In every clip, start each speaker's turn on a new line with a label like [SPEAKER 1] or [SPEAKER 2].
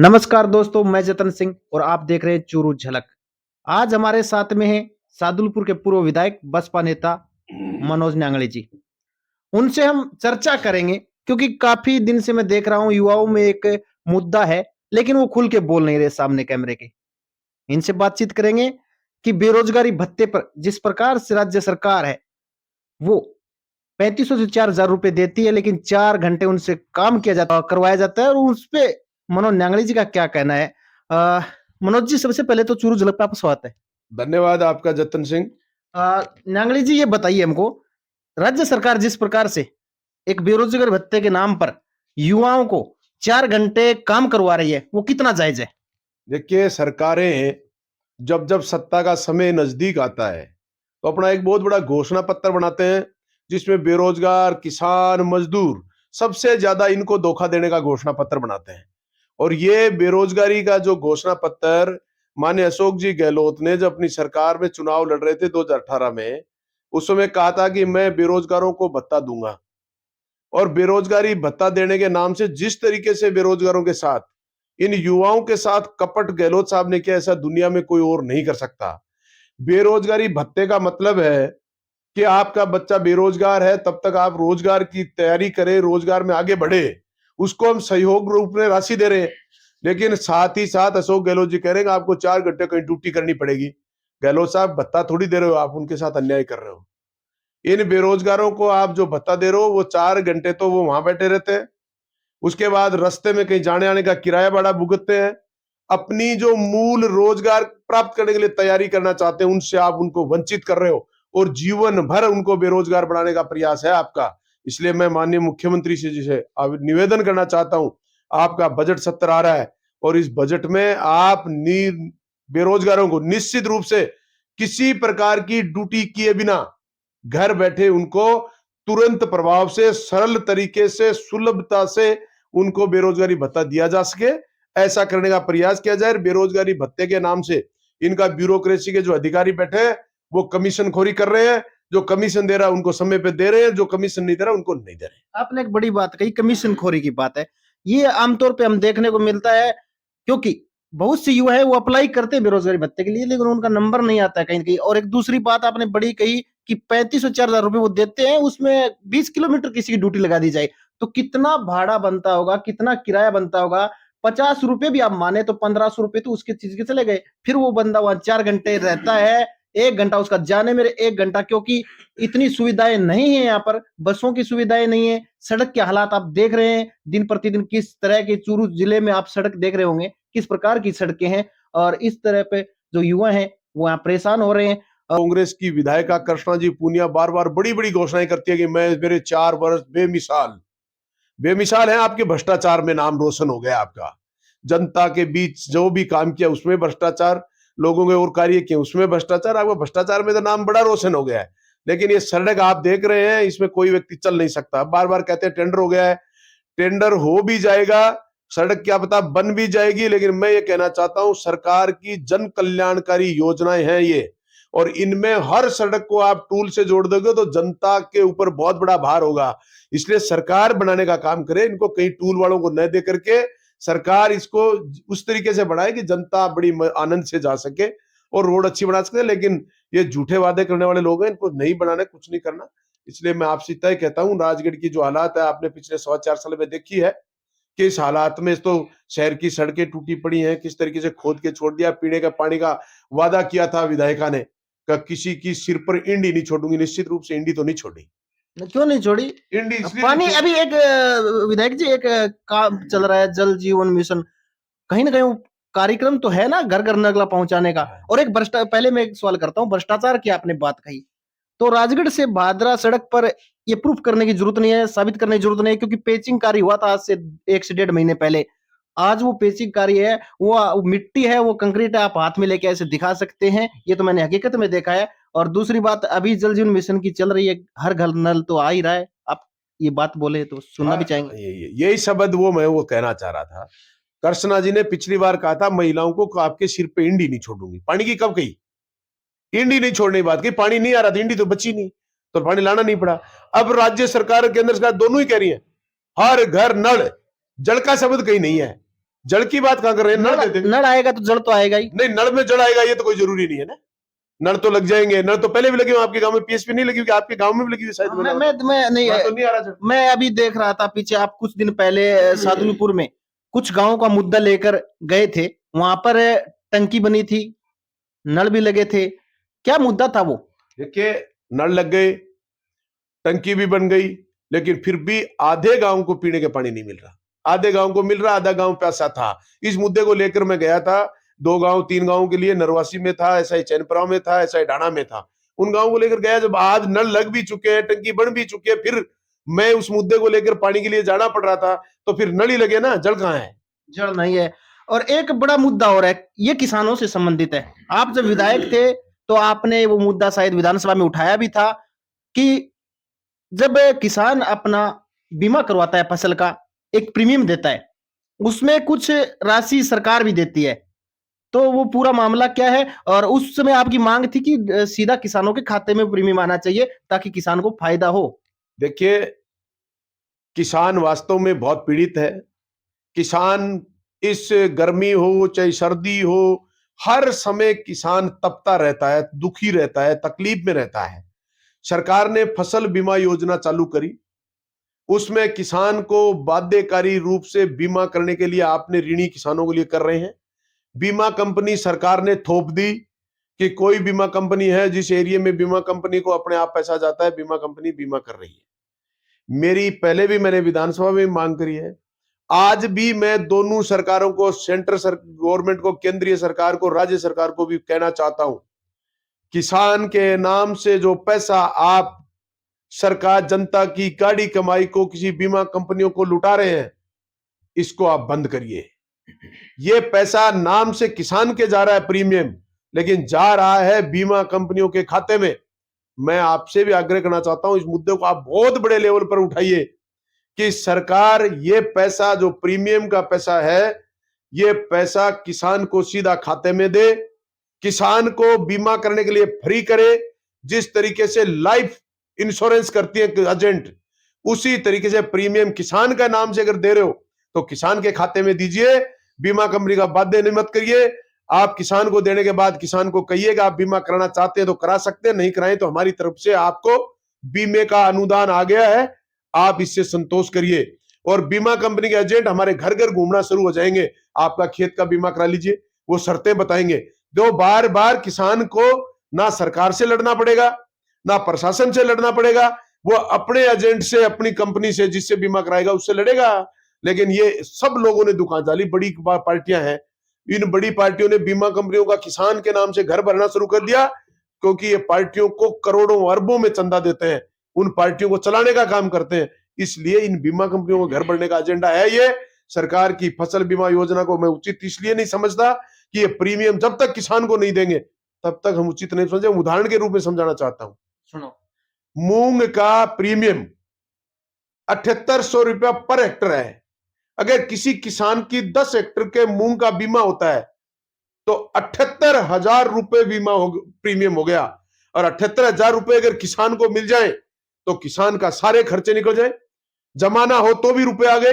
[SPEAKER 1] नमस्कार दोस्तों, मैं जतन सिंह और आप देख रहे हैं चूरू झलक। आज हमारे साथ में है सादुलपुर के पूर्व विधायक बसपा नेता मनोज न्यांगड़े जी। उनसे हम चर्चा करेंगे क्योंकि काफी दिन से मैं देख रहा हूं युवाओं में एक मुद्दा है, लेकिन वो खुल के बोल नहीं रहे सामने कैमरे के। इनसे बातचीत करेंगे कि बेरोजगारी भत्ते पर जिस प्रकार से राज्य सरकार है वो 3500 से 4000 रुपए देती है, लेकिन 4 घंटे उनसे काम किया जाता करवाया जाता है और उस पे मनोज न्यांगड़ी जी का क्या कहना है। अ, मनोज जी, सबसे पहले तो चूरू जिले पे आपका स्वागत है।
[SPEAKER 2] धन्यवाद आपका जतन सिंह।
[SPEAKER 1] न्यांगड़ी जी, ये बताइए हमको, राज्य सरकार जिस प्रकार से एक बेरोजगार भत्ते के नाम पर युवाओं को 4 घंटे काम करवा रही है, वो कितना जायज है?
[SPEAKER 2] देखिए, सरकारें जब जब सत्ता का समय नजदीक आता है तो अपना एक बहुत बड़ा घोषणा पत्र बनाते हैं, जिसमें बेरोजगार, किसान, मजदूर सबसे ज्यादा इनको धोखा देने का घोषणा पत्र बनाते हैं। और ये बेरोजगारी का जो घोषणा पत्र माननीय अशोक जी गहलोत ने जब अपनी सरकार में चुनाव लड़ रहे थे 2018 में, उस समय कहा था कि मैं बेरोजगारों को भत्ता दूंगा। और बेरोजगारी भत्ता देने के नाम से जिस तरीके से बेरोजगारों के साथ, इन युवाओं के साथ कपट गहलोत साहब ने किया, ऐसा दुनिया में कोई और नहीं कर सकता। बेरोजगारी भत्ते का मतलब है कि आपका बच्चा बेरोजगार है, तब तक आप रोजगार की तैयारी करें, रोजगार में आगे बढ़े, उसको हम सहयोग रूप में राशि दे रहे हैं। लेकिन साथ ही साथ अशोक गहलोत जी कह रहे हैं आपको 4 घंटे कहीं ड्यूटी करनी पड़ेगी। गहलोत साहब, भत्ता थोड़ी दे रहे हो, आप उनके साथ अन्याय कर रहे हो। इन बेरोजगारों को आप जो भत्ता दे रहे हो, वो 4 घंटे तो वो वहां बैठे रहते हैं, उसके बाद रास्ते में कहीं जाने आने का किराया भाड़ा भुगतते हैं। अपनी जो मूल रोजगार प्राप्त करने के लिए तैयारी करना चाहते हैं, उनसे आप उनको वंचित कर रहे हो और जीवन भर उनको बेरोजगार बनाने का प्रयास है आपका। इसलिए मैं माननीय मुख्यमंत्री से जिसे निवेदन करना चाहता हूं, आपका बजट सत्र आ रहा है और इस बजट में आप बेरोजगारों को निश्चित रूप से किसी प्रकार की ड्यूटी किए बिना घर बैठे उनको तुरंत प्रभाव से, सरल तरीके से, सुलभता से उनको बेरोजगारी भत्ता दिया जा सके, ऐसा करने का प्रयास किया जाए। बेरोजगारी भत्ते के नाम से इनका ब्यूरोक्रेसी के जो अधिकारी बैठे हैं वो कमीशन खोरी कर रहे हैं। जो कमीशन दे रहा है उनको समय पे दे रहे हैं, जो कमीशन नहीं दे रहा उनको नहीं दे रहे।
[SPEAKER 1] आपने एक बड़ी बात कही, कमीशन खोरी की बात है। ये आमतौर पे हम देखने को मिलता है, क्योंकि बहुत से युवा है वो अप्लाई करते हैं बेरोजगारी भत्ते के लिए, लेकिन उनका नंबर नहीं आता है कहीं ना कहीं। और एक दूसरी बात आपने बड़ी कही कि 3500 4000 रुपए वो देते हैं, उसमें 20 किलोमीटर किसी की ड्यूटी लगा दी जाए तो कितना भाड़ा बनता होगा, कितना किराया बनता होगा। 50 रुपए भी आप माने तो 1500 रुपए तो उसके चीज के चले गए। फिर वो बंदा वहां 4 घंटे रहता है, 1 घंटा उसका जाने में, 1 घंटा, क्योंकि इतनी सुविधाएं नहीं है यहाँ पर, बसों की सुविधाएं नहीं है। सड़क के हालात आप देख रहे हैं दिन प्रतिदिन, किस तरह के चूरू जिले में आप सड़क देख रहे होंगे, किस प्रकार की सड़कें हैं। और इस तरह पे जो युवा हैं वो यहाँ परेशान हो रहे हैं।
[SPEAKER 2] कांग्रेस की विधायिका कृष्णा जी पूनिया बार बार बड़ी बड़ी घोषणाएं करती है कि मैं मेरे 4 वर्ष बेमिसाल बेमिसाल है। आपके भ्रष्टाचार में नाम रोशन हो गया आपका। जनता के बीच जो भी काम किया उसमें भ्रष्टाचार, लोगों के और कार्य किए उसमें भ्रष्टाचार, आपका भ्रष्टाचार में तो नाम बड़ा रोशन हो गया है। लेकिन ये सड़क आप देख रहे हैं, इसमें कोई व्यक्ति चल नहीं सकता। बार बार कहते हैं टेंडर हो गया है, टेंडर हो भी जाएगा, सड़क क्या पता बन भी जाएगी। लेकिन मैं ये कहना चाहता हूं, सरकार की जन कल्याणकारी योजनाएं हैं ये, और इनमें हर सड़क को आप टूल से जोड़ दोगे तो जनता के ऊपर बहुत बड़ा भार होगा। इसलिए सरकार बनाने का काम करे, इनको कहीं टूल वालों को न दे करके सरकार इसको उस तरीके से बढ़ाए कि जनता बड़ी आनंद से जा सके और रोड अच्छी बना सके। लेकिन ये झूठे वादे करने वाले लोग हैं, इनको नहीं बनाना, कुछ नहीं करना। इसलिए मैं आपसे तय कहता हूं, राजगढ़ की जो हालात है आपने पिछले 4.25 साल में देखी है कि इस हालात में तो शहर की सड़कें टूटी पड़ी हैं, किस तरीके से खोद के छोड़ दिया। पीने का पानी का वादा किया था विधायिका ने, किसी की सिर पर इंडी नहीं छोड़ूंगी। निश्चित रूप से इंडी तो नहीं छोड़ी।
[SPEAKER 1] क्यों नहीं छोड़ी?
[SPEAKER 2] इंडी इसलिए
[SPEAKER 1] पानी
[SPEAKER 2] नहीं
[SPEAKER 1] अभी एक विधायक जी, एक काम चल रहा है, जल जीवन मिशन। कहीं ना कहीं वो कार्यक्रम तो है ना, घर घर नगला पहुंचाने का। और एक पहले मैं एक सवाल करता हूँ, भ्रष्टाचार की आपने बात कही, तो राजगढ़ से भादरा सड़क पर ये प्रूफ करने की जरूरत नहीं है, साबित करने की जरूरत नहीं है, क्योंकि पेचिंग कार्य हुआ था आज से 1 से 1.5 महीने पहले। आज वो पेचिंग कार्य है, वो मिट्टी है, वो कंक्रीट है, आप हाथ में लेके ऐसे दिखा सकते हैं। ये तो मैंने हकीकत में देखा है। और दूसरी बात, अभी जल जीवन मिशन की चल रही है, हर घर नल तो आ ही रहा है। आप ये बात बोले तो सुनना भी चाहेंगे।
[SPEAKER 2] यही शब्द मैं वो कहना चाह रहा था। कृष्णा जी ने पिछली बार कहा था महिलाओं को आपके सिर पे इंडी नहीं छोड़ूंगी। पानी की कब कही? इंडी नहीं छोड़ने की बात की। पानी नहीं आ रहा था, इंडी तो बची नहीं, तो पानी लाना नहीं पड़ा। अब राज्य सरकार और केंद्र सरकार दोनों ही कह रही है हर घर नल। जल का शब्द कहीं नहीं है। जड़ की बात कहां कर रहे हैं? नल देते।
[SPEAKER 1] नल आएगा तो जड़ तो आएगा ही।
[SPEAKER 2] नहीं, नल में जड़ आएगा ये तो कोई जरूरी नहीं है ना। नल तो लग जाएंगे, नल तो पहले भी लगे हुए आपके गांव में, पीएसपी नहीं लगी हुई? आपके गांव में भी लगी हुई शायद।
[SPEAKER 1] मैं नहीं,
[SPEAKER 2] तो नहीं आ रहा जड़।
[SPEAKER 1] मैं अभी देख रहा था पीछे, आप कुछ दिन पहले सादुलपुर में कुछ गांव का मुद्दा लेकर गए थे, वहां पर टंकी बनी थी, नल भी लगे थे, क्या मुद्दा था वो?
[SPEAKER 2] देखिए, नल लग गए, टंकी भी बन गई, लेकिन फिर भी आधे गांव को पीने के पानी नहीं मिल रहा। आधे गांव को मिल रहा, आधा गांव प्यासा था। इस मुद्दे को लेकर मैं गया था 2 गांव 3 गांव के लिए, नरवासी में था, ऐसा ही चैनपुरा में था, ऐसा ही डाणा में था। उन गांव को लेकर गया, जब आज नल लग भी चुके हैं, टंकी बन भी चुके हैं, फिर मैं उस मुद्दे को लेकर पानी के लिए जाना पड़ रहा था, तो फिर नल ही लगे ना, जड़ कहां है?
[SPEAKER 1] जड़ नहीं है। और एक बड़ा मुद्दा और है, ये किसानों से संबंधित है। आप जब विधायक थे तो आपने वो मुद्दा शायद विधानसभा में उठाया भी था कि जब किसान अपना बीमा करवाता है फसल का, एक प्रीमियम देता है, उसमें कुछ राशि सरकार भी देती है, तो वो पूरा मामला क्या है? और उस समय आपकी मांग थी कि सीधा किसानों के खाते में प्रीमियम आना चाहिए ताकि किसान को फायदा हो।
[SPEAKER 2] देखिए, किसान वास्तव में बहुत पीड़ित है। किसान, इस गर्मी हो चाहे सर्दी हो, हर समय किसान तपता रहता है, दुखी रहता है, तकलीफ में रहता है। सरकार ने फसल बीमा योजना चालू करी, उसमें किसान को बाध्यकारी रूप से बीमा करने के लिए आपने ऋणी किसानों के लिए कर रहे हैं। बीमा कंपनी सरकार ने थोप दी कि कोई बीमा कंपनी है, जिस एरिया में बीमा कंपनी को अपने आप पैसा जाता है, बीमा कंपनी बीमा कर रही है। मेरी पहले भी मैंने विधानसभा में मांग करी है, आज भी मैं दोनों सरकारों को, गवर्नमेंट को, केंद्रीय सरकार को, राज्य सरकार को भी कहना चाहता हूं, किसान के नाम से जो पैसा आप सरकार जनता की गाड़ी कमाई को किसी बीमा कंपनियों को लुटा रहे हैं, इसको आप बंद करिए। ये पैसा नाम से किसान के जा रहा है प्रीमियम, लेकिन जा रहा है बीमा कंपनियों के खाते में। मैं आपसे भी आग्रह करना चाहता हूं, इस मुद्दे को आप बहुत बड़े लेवल पर उठाइए कि सरकार ये पैसा, जो प्रीमियम का पैसा है, ये पैसा किसान को सीधा खाते में दे, किसान को बीमा करने के लिए फ्री करे। जिस तरीके से लाइफ इंश्योरेंस करती है एजेंट, उसी तरीके से प्रीमियम किसान का नाम से अगर दे रहे हो तो किसान के खाते में दीजिए। बीमा कंपनी का बाध्य नहीं मत करिए। आप किसान को देने के बाद किसान को कहिएगा आप बीमा कराना चाहते हैं तो करा सकते हैं, नहीं कराएं तो हमारी तरफ से आपको बीमे का अनुदान आ गया है, आप इससे संतोष करिए। और बीमा कंपनी के एजेंट हमारे घर घर घूमना शुरू हो जाएंगे, आपका खेत का बीमा करा लीजिए, वो शर्तें बताएंगे। तो बार बार किसान को ना सरकार से लड़ना पड़ेगा, ना प्रशासन से लड़ना पड़ेगा, वो अपने एजेंट से, अपनी कंपनी से, जिससे बीमा कराएगा उससे लड़ेगा। लेकिन ये सब लोगों ने दुकान डाली, बड़ी पार्टियां हैं, इन बड़ी पार्टियों ने बीमा कंपनियों का किसान के नाम से घर भरना शुरू कर दिया, क्योंकि ये पार्टियों को करोड़ों अरबों में चंदा देते हैं, उन पार्टियों को चलाने का काम करते हैं। इसलिए इन बीमा कंपनियों को घर भरने का एजेंडा है। ये सरकार की फसल बीमा योजना को मैं उचित इसलिए नहीं समझता कि ये प्रीमियम जब तक किसान को नहीं देंगे तब तक हम उचित नहीं समझे। उदाहरण के रूप में समझाना चाहता हूं,
[SPEAKER 1] सुनो,
[SPEAKER 2] मूंग का प्रीमियम 7800 रुपया पर हेक्टर है। अगर किसी किसान की 10 हेक्टर के मूंग का बीमा होता है तो 78,000 रुपए बीमा प्रीमियम हो गया। और 78,000 रुपए अगर किसान को मिल जाए तो किसान का सारे खर्चे निकल जाए, जमाना हो तो भी रुपए आ गए,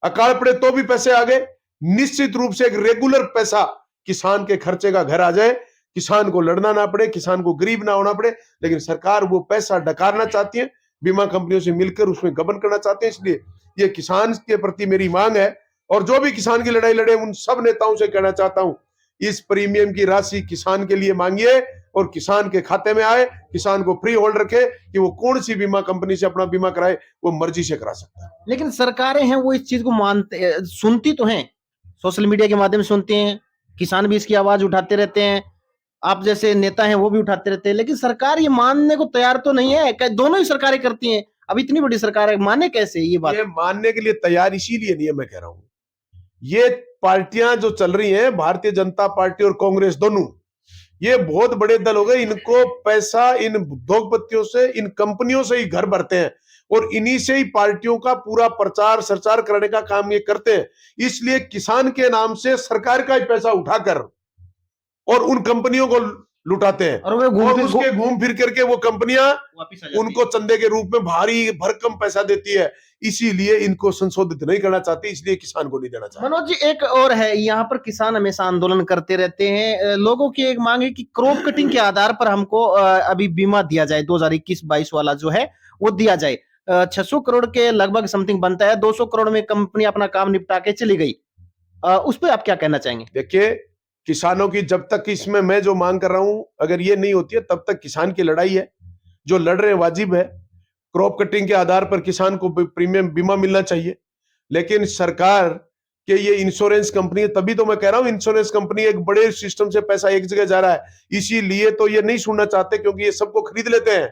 [SPEAKER 2] अकाल पड़े तो भी पैसे आ गए। निश्चित रूप से एक रेगुलर पैसा किसान के खर्चे का घर आ जाए, किसान को लड़ना ना पड़े, किसान को गरीब ना होना पड़े। लेकिन सरकार वो पैसा डकारना चाहती है, बीमा कंपनियों से मिलकर उसमें गबन करना चाहते हैं। इसलिए ये किसान के प्रति मेरी मांग है, और जो भी किसान की लड़ाई लड़े उन सब नेताओं से कहना चाहता हूं, इस प्रीमियम की राशि किसान के लिए मांगिए और किसान के खाते में आए, किसान को फ्री होल्ड रखे कि वो कौन सी बीमा कंपनी से अपना बीमा कराए, वो मर्जी से करा सकता है।
[SPEAKER 1] लेकिन सरकारें हैं वो इस चीज को मानते, सुनती तो हैं, सोशल मीडिया के माध्यम से सुनते हैं, किसान भी इसकी आवाज उठाते रहते हैं, आप जैसे नेता हैं वो भी उठाते रहते हैं, लेकिन सरकार ये मानने को तैयार तो नहीं है। दोनों ही सरकारें करती हैं, अब इतनी बड़ी सरकार है, माने कैसे ये बात?
[SPEAKER 2] ये मानने के लिए तैयार इसीलिए नहीं है, मैं कह रहा हूं ये पार्टियां जो चल रही हैं, भारतीय जनता पार्टी और कांग्रेस दोनों, ये बहुत बड़े दल हो गए। इनको पैसा इन उद्योगपतियों से, इन कंपनियों से ही घर भरते हैं और इन्हीं से ही पार्टियों का पूरा प्रचार प्रचार करने का काम ये करते हैं। इसलिए किसान के नाम से सरकार का ही पैसा उठाकर और उन कंपनियों को लुटाते हैं
[SPEAKER 1] और वे
[SPEAKER 2] और उसके घूम फिर करके वो कंपनियां
[SPEAKER 1] वापिस आ जाती है।
[SPEAKER 2] उनको चंदे के रूप में भारी भरकम पैसा देती है, इसीलिए इनको संशोधित नहीं करना चाहती, इसलिए किसान को नहीं देना चाहती।
[SPEAKER 1] मनोज जी, एक और है, यहाँ पर किसान हमेशा आंदोलन करते रहते हैं। लोगों की एक मांग है कि क्रॉप कटिंग के आधार पर हमको अभी बीमा दिया जाए, 2021-22 वाला जो है वो दिया जाए। 600 करोड़ के लगभग समथिंग बनता है, 200 करोड़ में कंपनी अपना काम निपटा के चली गई। उस पर आप क्या कहना चाहेंगे?
[SPEAKER 2] देखिए, किसानों की जब तक इसमें मैं जो मांग कर रहा हूं अगर ये नहीं होती है तब तक किसान की लड़ाई है, जो लड़ रहे हैं वाजिब है। क्रॉप कटिंग के आधार पर किसान को प्रीमियम बीमा मिलना चाहिए, लेकिन सरकार के ये इंश्योरेंस कंपनी, तभी तो मैं कह रहा हूं इंश्योरेंस कंपनी एक बड़े सिस्टम से पैसा एक जगह जा रहा है, इसीलिए तो ये नहीं सुनना चाहते, क्योंकि ये सबको खरीद लेते हैं।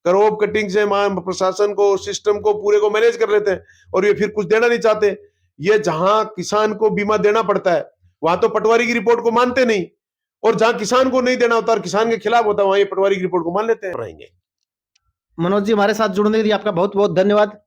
[SPEAKER 2] क्रॉप कटिंग से प्रशासन को, सिस्टम को पूरे को मैनेज कर लेते हैं और ये फिर कुछ देना नहीं चाहते। ये जहां किसान को बीमा देना पड़ता है वहां तो पटवारी की रिपोर्ट को मानते नहीं, और जहां किसान को नहीं देना होता और किसान के खिलाफ होता है वहां ये पटवारी की रिपोर्ट को मान लेते हैं।
[SPEAKER 1] मनोज जी, हमारे साथ जुड़ने के लिए आपका बहुत बहुत धन्यवाद।